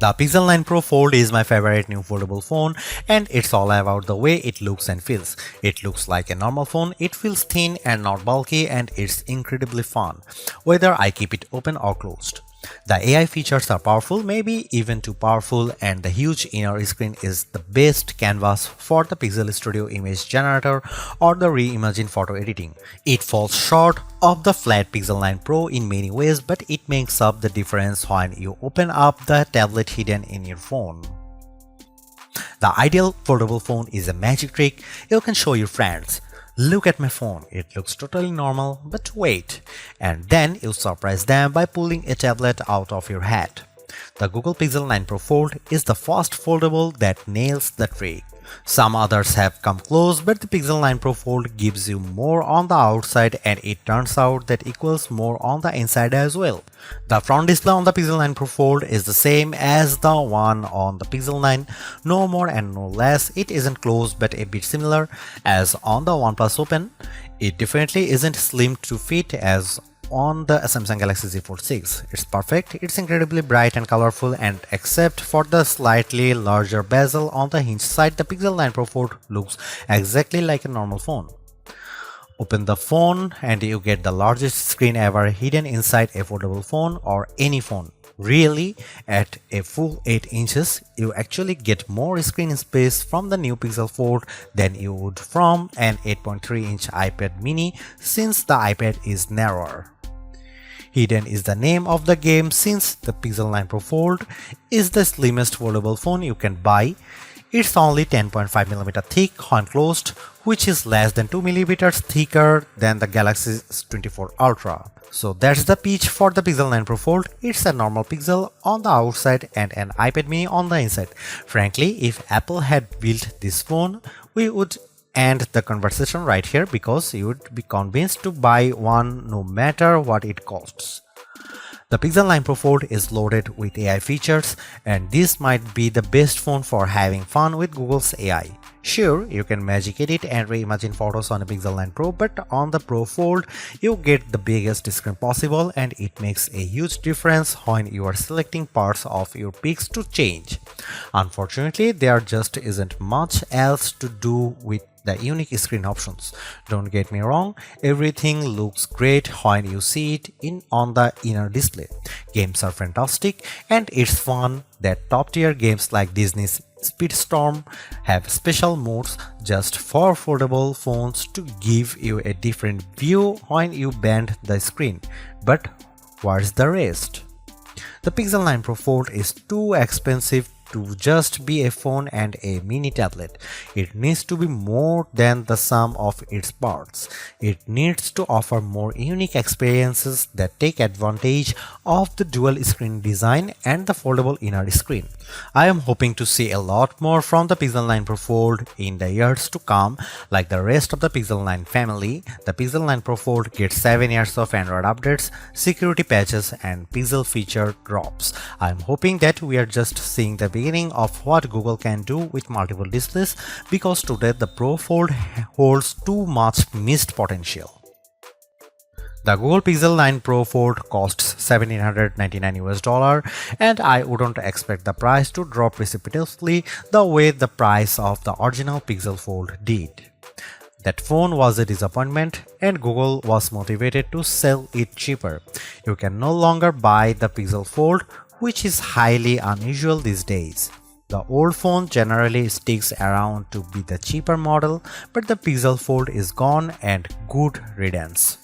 The Pixel 9 Pro Fold is my favorite new foldable phone, and it's all about the way it looks and feels. It looks like a normal phone, it feels thin and not bulky, and it's incredibly fun, whether I keep it open or closed. The AI features are powerful, maybe even too powerful, and the huge inner screen is the best canvas for the Pixel Studio image generator or the reimagined photo editing. It falls short of the flat Pixel 9 Pro in many ways, but it makes up the difference when you open up the tablet hidden in your phone. The ideal foldable phone is a magic trick you can show your friends. Look at my phone, it looks totally normal, but wait, and then you surprise them by pulling a tablet out of your hat. The Google Pixel 9 Pro Fold is the first foldable that nails the trick. Some others have come close, but the Pixel 9 Pro Fold gives you more on the outside, and it turns out that equals more on the inside as well. The front display on the Pixel 9 Pro Fold is the same as the one on the Pixel 9, no more and no less. It isn't closed but a bit similar as on the OnePlus Open. It definitely isn't slim to fit as on the Samsung Galaxy Z Fold 6. It's perfect, it's incredibly bright and colorful, and except for the slightly larger bezel on the hinge side, the Pixel 9 Pro Fold looks exactly like a normal phone. Open the phone and you get the largest screen ever hidden inside a foldable phone or any phone. Really, at a full 8 inches, you actually get more screen space from the new Pixel Fold than you would from an 8.3-inch iPad mini, since the iPad is narrower. Hidden is the name of the game, since the Pixel 9 Pro Fold is the slimmest foldable phone you can buy. It's only 10.5mm thick when closed, which is less than 2mm thicker than the Galaxy S24 Ultra. So that's the pitch for the Pixel 9 Pro Fold. It's a normal Pixel on the outside and an iPad mini on the inside. Frankly, if Apple had built this phone, we would end the conversation right here, because you would be convinced to buy one no matter what it costs. The Pixel 9 Pro Fold is loaded with AI features, and this might be the best phone for having fun with Google's AI. Sure, you can magic edit and reimagine photos on a Pixel 9 Pro, but on the Pro Fold, you get the biggest screen possible, and it makes a huge difference when you are selecting parts of your pics to change. Unfortunately, there just isn't much else to do with the unique screen options. Don't get me wrong, everything looks great when you see it on the inner display. Games are fantastic, and it's fun that top-tier games like Disney's Speedstorm have special modes just for foldable phones to give you a different view when you bend the screen. But where's the rest? The Pixel 9 Pro Fold is too expensive to just be a phone and a mini tablet. It needs to be more than the sum of its parts. It needs to offer more unique experiences that take advantage of the dual screen design and the foldable inner screen. I am hoping to see a lot more from the Pixel 9 Pro Fold in the years to come. Like the rest of the Pixel 9 family, the Pixel 9 Pro Fold gets 7 years of Android updates, security patches, and Pixel feature drops. I am hoping that we are just seeing the beginning of what Google can do with multiple displays, because today the Pro Fold holds too much missed potential. The Google Pixel 9 Pro Fold costs $1,799, and I wouldn't expect the price to drop precipitously the way the price of the original Pixel Fold did. That phone was a disappointment, and Google was motivated to sell it cheaper. You can no longer buy the Pixel Fold, which is highly unusual these days. The old phone generally sticks around to be the cheaper model, but the Pixel Fold is gone, and good riddance.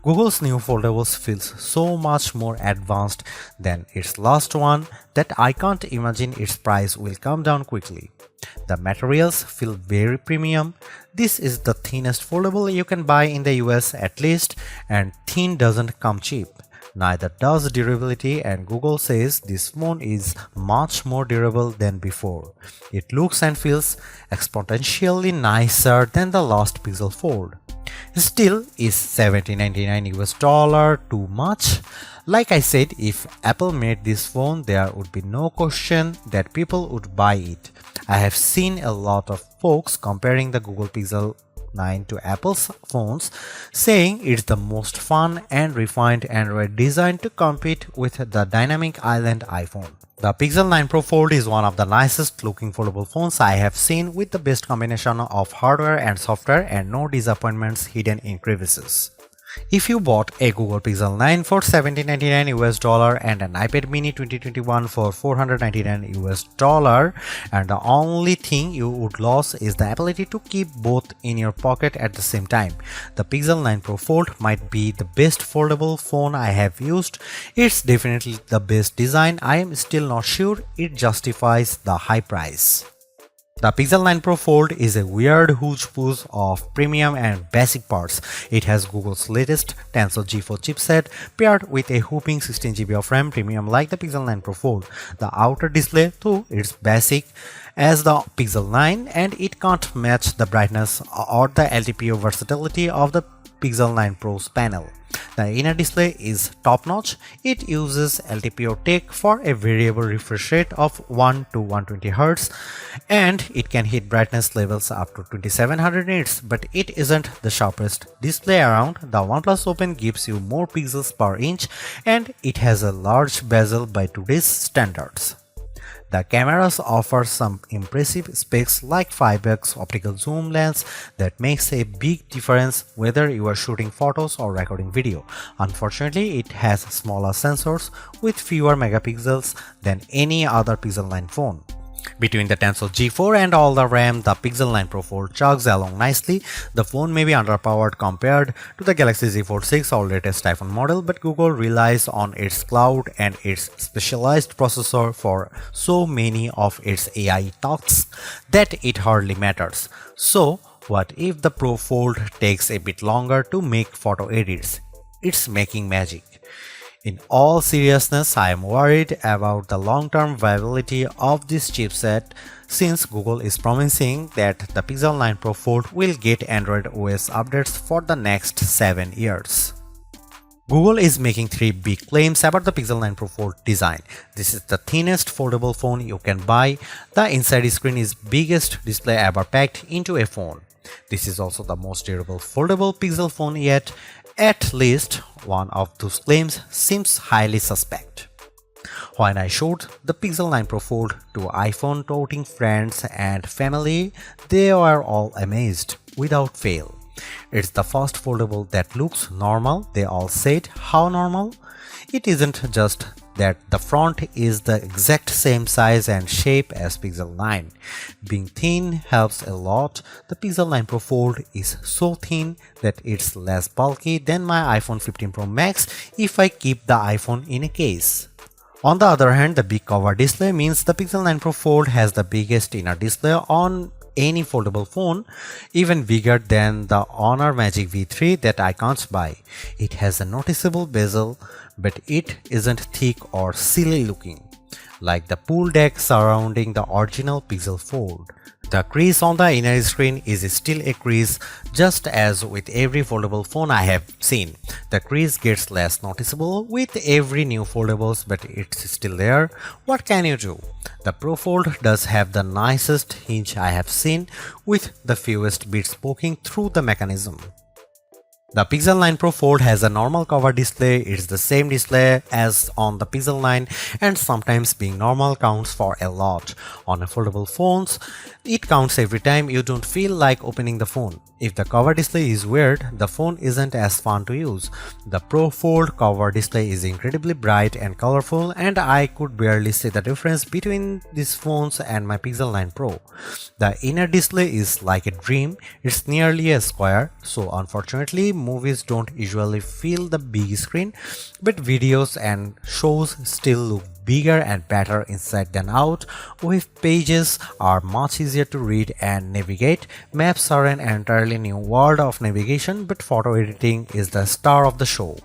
Google's new foldables feels so much more advanced than its last one that I can't imagine its price will come down quickly. The materials feel very premium. This is the thinnest foldable you can buy in the US at least, and thin doesn't come cheap. Neither does durability, and Google says this phone is much more durable than before. It looks and feels exponentially nicer than the last Pixel Fold. Still, is $1,799 too much? Like I said, if Apple made this phone, there would be no question that people would buy it. I have seen a lot of folks comparing the Google Pixel 9 to Apple's phones, saying it's the most fun and refined Android design to compete with the dynamic island iPhone. The Pixel 9 Pro Fold is one of the nicest looking foldable phones I have seen, with the best combination of hardware and software and no disappointments hidden in crevices. If you bought a Google Pixel 9 for $1799 US and an iPad mini 2021 for $499 US, and the only thing you would lose is the ability to keep both in your pocket at the same time, the Pixel 9 Pro Fold might be the best foldable phone I have used. It's definitely the best design. I am still not sure it justifies the high price. The Pixel 9 Pro Fold is a weird hodgepodge of premium and basic parts. It has Google's latest Tensor G4 chipset paired with a whopping 16GB of RAM, premium like the Pixel 9 Pro Fold. The outer display, though, is basic as the Pixel 9 and it can't match the brightness or the LTPO versatility of the Pixel 9 Pro's panel. The inner display is top-notch. It uses LTPO tech for a variable refresh rate of 1 to 120Hz and it can hit brightness levels up to 2700 nits, but it isn't the sharpest display around. The OnePlus Open gives you more pixels per inch and it has a large bezel by today's standards. The cameras offer some impressive specs like 5x optical zoom lens that makes a big difference whether you are shooting photos or recording video. Unfortunately, it has smaller sensors with fewer megapixels than any other Pixel 9 phone. Between the Tensor G4 and all the RAM, the Pixel 9 Pro Fold chugs along nicely. The phone may be underpowered compared to the Galaxy Z Fold 6 or latest iPhone model, but Google relies on its cloud and its specialized processor for so many of its AI tasks that it hardly matters. So, what if the Pro Fold takes a bit longer to make photo edits? It's making magic. In all seriousness, I am worried about the long-term viability of this chipset since Google is promising that the Pixel 9 Pro Fold will get Android OS updates for the next 7 years. Google is making 3 big claims about the Pixel 9 Pro Fold design. This is the thinnest foldable phone you can buy. The inside screen is biggest display ever packed into a phone. This is also the most durable foldable Pixel phone yet. At least one of those claims seems highly suspect. When I showed the Pixel 9 Pro Fold to iPhone toting friends and family, they were all amazed without fail. It's the first foldable that looks normal. They all said, how normal? It isn't just that the front is the exact same size and shape as Pixel 9. Being thin helps a lot. The Pixel 9 Pro Fold is so thin that it's less bulky than my iPhone 15 Pro Max if I keep the iPhone in a case. On the other hand, the big cover display means the Pixel 9 Pro Fold has the biggest inner display on any foldable phone, even bigger than the Honor Magic V3 that I can't buy. It has a noticeable bezel, but it isn't thick or silly looking, like the pool deck surrounding the original Pixel Fold. The crease on the inner screen is still a crease, just as with every foldable phone I have seen. The crease gets less noticeable with every new foldables, but it's still there. What can you do? The Pro Fold does have the nicest hinge I have seen, with the fewest bits poking through the mechanism. The Pixel 9 Pro Fold has a normal cover display. It's the same display as on the Pixel 9 and sometimes being normal counts for a lot. On a foldable phones, it counts every time you don't feel like opening the phone. If the cover display is weird, the phone isn't as fun to use. The Pro Fold cover display is incredibly bright and colorful and I could barely see the difference between these phones and my Pixel 9 Pro. The inner display is like a dream. It's nearly a square, so unfortunately movies don't usually fill the big screen, but videos and shows still look bigger and better inside than out. Web pages are much easier to read and navigate. Maps are an entirely new world of navigation, but photo editing is the star of the show.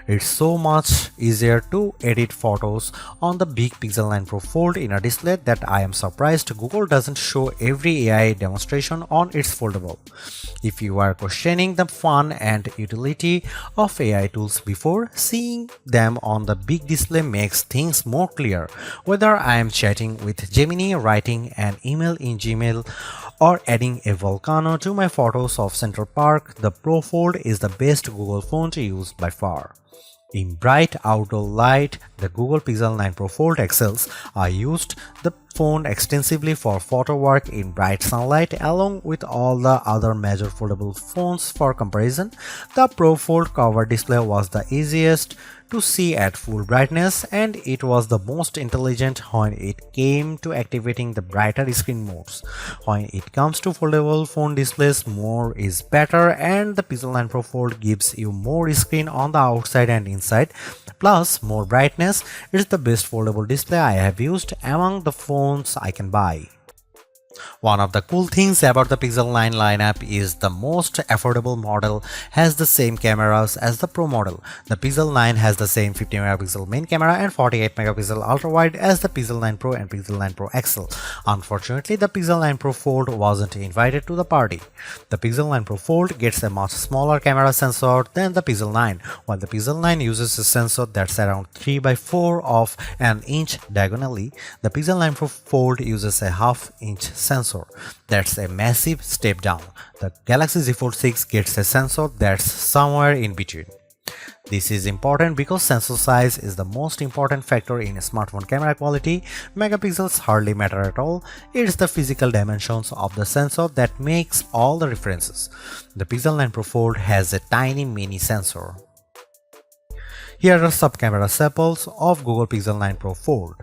It's so much easier to edit photos on the big Pixel 9 Pro Fold inner display that I am surprised Google doesn't show every AI demonstration on its foldable. If you are questioning the fun and utility of AI tools before, seeing them on the big display makes things more clear. Whether I am chatting with Gemini, writing an email in Gmail, or adding a volcano to my photos of Central Park, the Pro Fold is the best Google phone to use by far. In bright outdoor light, the Google Pixel 9 Pro Fold excels. I used the phone extensively for photo work in bright sunlight along with all the other major foldable phones for comparison. The Pro Fold cover display was the easiest to see at full brightness, and it was the most intelligent when it came to activating the brighter screen modes. When it comes to foldable phone displays, more is better, and the Pixel 9 Pro Fold gives you more screen on the outside and inside, plus more brightness. It's the best foldable display I have used among the phones I can buy. One of the cool things about the Pixel 9 lineup is the most affordable model has the same cameras as the Pro model. The Pixel 9 has the same 50 megapixel main camera and 48 megapixel ultra wide as the Pixel 9 Pro and Pixel 9 Pro XL. Unfortunately, the Pixel 9 Pro Fold wasn't invited to the party. The Pixel 9 Pro Fold gets a much smaller camera sensor than the Pixel 9, while the Pixel 9 uses a sensor that's around 3 by 4 of an inch diagonally. The Pixel 9 Pro Fold uses a half-inch sensor. That's a massive step down. The Galaxy Z Fold 6 gets a sensor that's somewhere in between. This is important because sensor size is the most important factor in smartphone camera quality. Megapixels hardly matter at all. It's the physical dimensions of the sensor that makes all the differences. The Pixel 9 Pro Fold has a tiny mini sensor. Here are some camera samples of Google Pixel 9 Pro Fold.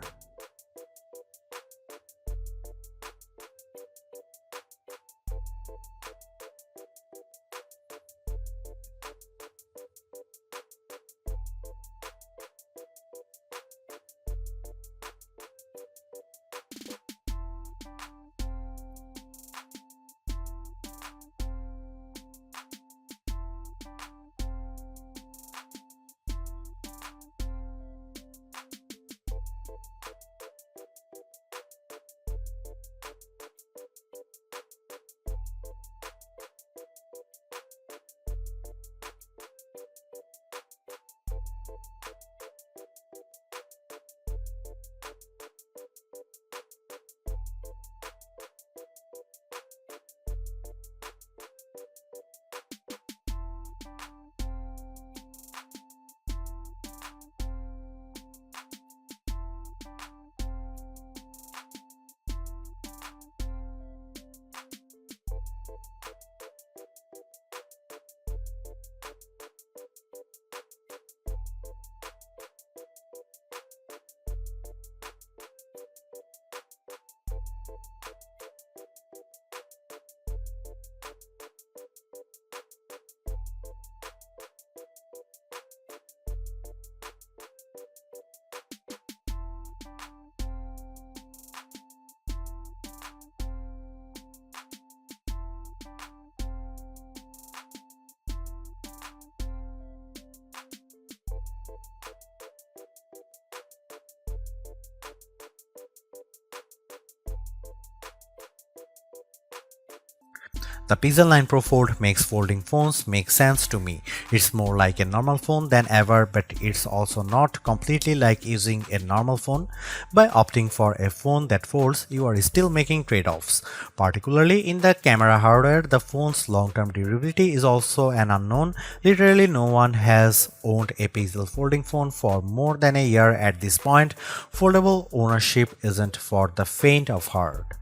The Pixel 9 Pro Fold makes folding phones make sense to me. It's more like a normal phone than ever, but it's also not completely like using a normal phone. By opting for a phone that folds, you are still making trade-offs. Particularly in the camera hardware, the phone's long-term durability is also an unknown. Literally no one has owned a Pixel folding phone for more than a year at this point. Foldable ownership isn't for the faint of heart.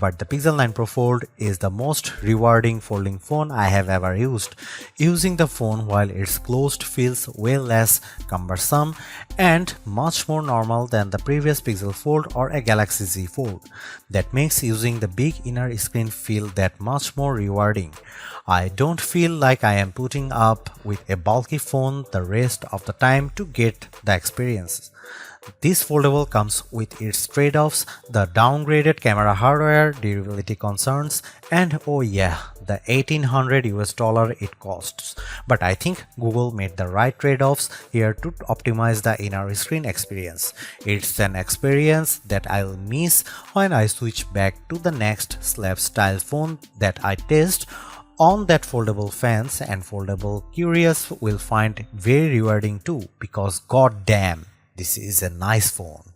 But the Pixel 9 Pro Fold is the most rewarding folding phone I have ever used. Using the phone while it's closed feels way less cumbersome and much more normal than the previous Pixel Fold or a Galaxy Z Fold. That makes using the big inner screen feel that much more rewarding. I don't feel like I am putting up with a bulky phone the rest of the time to get the experience. This foldable comes with its trade-offs, the downgraded camera hardware, durability concerns, and oh yeah, the $1800 it costs. But I think Google made the right trade-offs here to optimize the inner screen experience. It's an experience that I'll miss when I switch back to the next slab style phone that I test on that foldable fans, and foldable curious will find very rewarding too, because goddamn, this is a nice phone.